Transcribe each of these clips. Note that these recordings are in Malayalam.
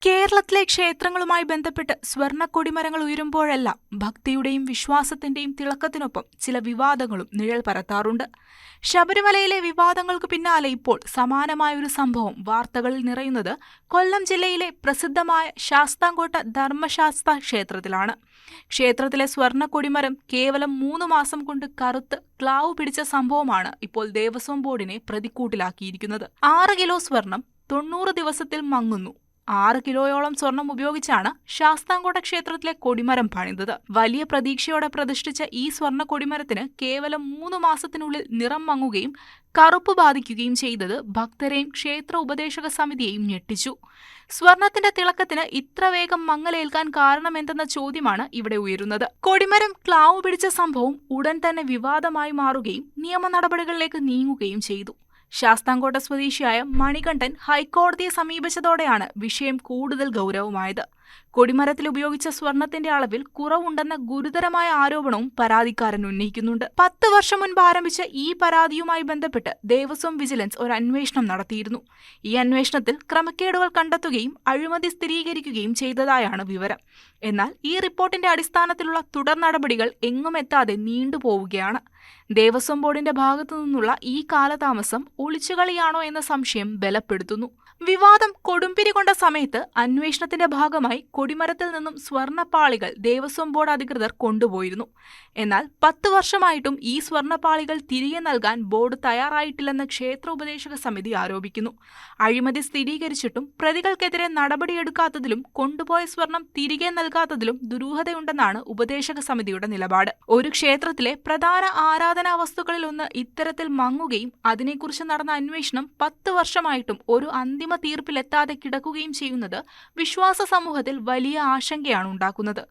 കേരളത്തിലെ ക്ഷേത്രങ്ങളുമായി ബന്ധപ്പെട്ട് സ്വർണ്ണ കൊടിമരങ്ങൾ ഉയരുമ്പോഴെല്ലാം ഭക്തിയുടെയും വിശ്വാസത്തിന്റെയും തിളക്കത്തിനൊപ്പം ചില വിവാദങ്ങളും നിഴൽ പരത്താറുണ്ട്. ശബരിമലയിലെ വിവാദങ്ങൾക്ക് പിന്നാലെ ഇപ്പോൾ സമാനമായൊരു സംഭവം വാർത്തകളിൽ നിറയുന്നത് കൊല്ലം ജില്ലയിലെ പ്രസിദ്ധമായ ശാസ്താംകോട്ട ധർമ്മശാസ്താ ക്ഷേത്രത്തിലാണ്. ക്ഷേത്രത്തിലെ സ്വർണ്ണ കൊടിമരം കേവലം 3 മാസം കൊണ്ട് കറുത്ത് ക്ലാവ് പിടിച്ച സംഭവമാണ് ഇപ്പോൾ ദേവസ്വം ബോർഡിനെ പ്രതിക്കൂട്ടിലാക്കിയിരിക്കുന്നത്. 6 കിലോ സ്വർണം 90 ദിവസത്തിൽ മങ്ങുന്നു. 6 കിലോയോളം സ്വർണം ഉപയോഗിച്ചാണ് ശാസ്താംകോട്ട ക്ഷേത്രത്തിലെ കൊടിമരം പണിതത്. വലിയ പ്രതീക്ഷയോടെ പ്രതിഷ്ഠിച്ച ഈ സ്വർണ്ണ കൊടിമരത്തിന് കേവലം 3 മാസത്തിനുള്ളിൽ നിറം മങ്ങുകയും കറുപ്പ് ബാധിക്കുകയും ചെയ്തത് ഭക്തരെയും ക്ഷേത്ര ഉപദേശക സമിതിയെയും ഞെട്ടിച്ചു. സ്വർണത്തിന്റെ തിളക്കത്തിന് ഇത്ര വേഗം മങ്ങലേൽക്കാൻ കാരണമെന്തെന്ന ചോദ്യമാണ് ഇവിടെ ഉയരുന്നത്. കൊടിമരം ക്ലാവ് പിടിച്ച സംഭവം ഉടൻ തന്നെ വിവാദമായി മാറുകയും നിയമ നടപടികളിലേക്ക് നീങ്ങുകയും ചെയ്തു. ശാസ്താംകോട്ട സ്വദേശിയായ മണികണ്ഠൻ ഹൈക്കോടതിയെ സമീപിച്ചതോടെയാണ് വിഷയം കൂടുതൽ ഗൗരവമായത്. കൊടിമരത്തിൽ ഉപയോഗിച്ച സ്വർണത്തിന്റെ അളവിൽ കുറവുണ്ടെന്ന ഗുരുതരമായ ആരോപണവും പരാതിക്കാരൻ ഉന്നയിക്കുന്നുണ്ട്. 10 വർഷം മുൻപ് ആരംഭിച്ച ഈ പരാതിയുമായി ബന്ധപ്പെട്ട് ദേവസ്വം വിജിലൻസ് ഒരു അന്വേഷണം നടത്തിയിരുന്നു. ഈ അന്വേഷണത്തിൽ ക്രമക്കേടുകൾ കണ്ടെത്തുകയും അഴിമതി സ്ഥിരീകരിക്കുകയും ചെയ്തതായാണ് വിവരം. എന്നാൽ ഈ റിപ്പോർട്ടിന്റെ അടിസ്ഥാനത്തിലുള്ള തുടർ നടപടികൾ എങ്ങുമെത്താതെ നീണ്ടുപോവുകയാണ്. ദേവസ്വം ബോർഡിന്റെ ഭാഗത്തു നിന്നുള്ള ഈ കാലതാമസം ഒളിച്ചുകളിയാണോ എന്ന സംശയം ബലപ്പെടുത്തുന്നു. വിവാദം കൊടുമ്പിരി കൊണ്ട സമയത്ത് അന്വേഷണത്തിന്റെ ഭാഗമായി കൊടിമരത്തിൽ നിന്നും സ്വർണ്ണപ്പാളികൾ ദേവസ്വം ബോർഡ് അധികൃതർ കൊണ്ടുപോയിരുന്നു. എന്നാൽ 10 വർഷമായിട്ടും ഈ സ്വർണ്ണപ്പാളികൾ തിരികെ നൽകാൻ ബോർഡ് തയ്യാറായിട്ടില്ലെന്ന് ക്ഷേത്ര ഉപദേശക സമിതി ആരോപിക്കുന്നു. അഴിമതി സ്ഥിരീകരിച്ചിട്ടും പ്രതികൾക്കെതിരെ നടപടിയെടുക്കാത്തതിലും കൊണ്ടുപോയ സ്വർണം തിരികെ നൽകാത്തതിലും ദുരൂഹതയുണ്ടെന്നാണ് ഉപദേശക സമിതിയുടെ നിലപാട്. ഒരു ക്ഷേത്രത്തിലെ പ്രധാന ആരാധനാ വസ്തുക്കളിലൊന്ന് ഇത്തരത്തിൽ മങ്ങുകയും അതിനെക്കുറിച്ച് നടന്ന അന്വേഷണം 10 വർഷമായിട്ടും ഒരു അന്തിമ തീർപ്പിലെത്താതെ കിടക്കുകയും ചെയ്യുന്നത് വിശ്വാസ സമൂഹത്തിൽ വലിയ ആശങ്കയാണ് ഉണ്ടാക്കുന്നത്.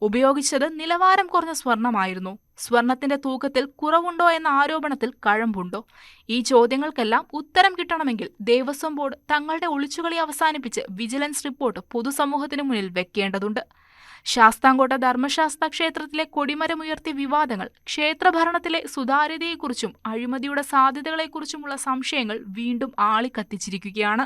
ഉപയോഗിച്ചത് നിലവാരം കുറഞ്ഞ സ്വർണമായിരുന്നു. സ്വർണത്തിന്റെ തൂക്കത്തിൽ കുറവുണ്ടോ എന്ന ആരോപണത്തിൽ കഴമ്പുണ്ടോ? ഈ ചോദ്യങ്ങൾക്കെല്ലാം ഉത്തരം കിട്ടണമെങ്കിൽ ദേവസ്വം ബോർഡ് തങ്ങളുടെ ഒളിച്ചുകളി അവസാനിപ്പിച്ച് വിജിലൻസ് റിപ്പോർട്ട് പൊതുസമൂഹത്തിന് മുന്നിൽ വെക്കേണ്ടതുണ്ട്. ശാസ്താംകോട്ട ധർമ്മശാസ്താ ക്ഷേത്രത്തിലെ കൊടിമരമുയർത്തിയ വിവാദങ്ങൾ ക്ഷേത്രഭരണത്തിലെ സുതാര്യതയെക്കുറിച്ചും അഴിമതിയുടെ സാധ്യതകളെക്കുറിച്ചുമുള്ള സംശയങ്ങൾ വീണ്ടും ആളിക്കത്തിച്ചിരിക്കുകയാണ്.